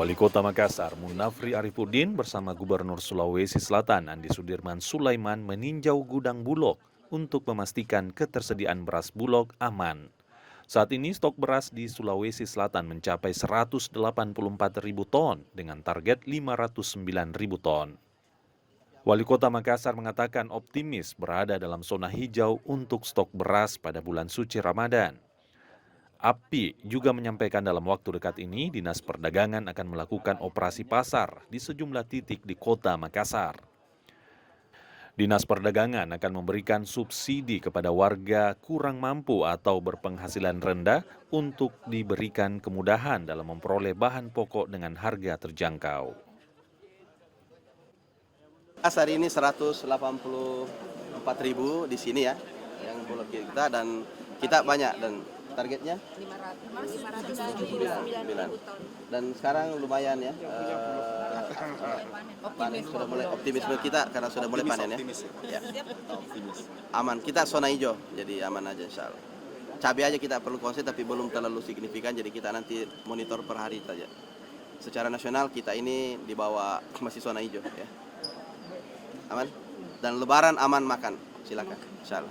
Wali Kota Makassar, Munafri Arifuddin bersama Gubernur Sulawesi Selatan Andi Sudirman Sulaiman meninjau gudang Bulog untuk memastikan ketersediaan beras Bulog aman. Saat ini stok beras di Sulawesi Selatan mencapai 184.000 ton dengan target 509.000 ton. Wali Kota Makassar mengatakan optimis berada dalam zona hijau untuk stok beras pada bulan suci Ramadan. API juga menyampaikan dalam waktu dekat ini Dinas Perdagangan akan melakukan operasi pasar di sejumlah titik di Kota Makassar. Dinas Perdagangan akan memberikan subsidi kepada warga kurang mampu atau berpenghasilan rendah untuk diberikan kemudahan dalam memperoleh bahan pokok dengan harga terjangkau. Hari ini 184.000 di sini ya, yang Bulog kita, dan kita banyak dan targetnya 509. Dan sekarang lumayan ya, panen sudah mulai, optimisme kita karena sudah mulai panen ya. Aman, kita zona hijau, jadi aman aja insya Allah. Cabai aja kita perlu konsep tapi belum terlalu signifikan, jadi kita nanti monitor per hari saja. Secara nasional kita ini di bawah masih zona hijau ya. Aman, dan lebaran aman makan, silakan insya Allah.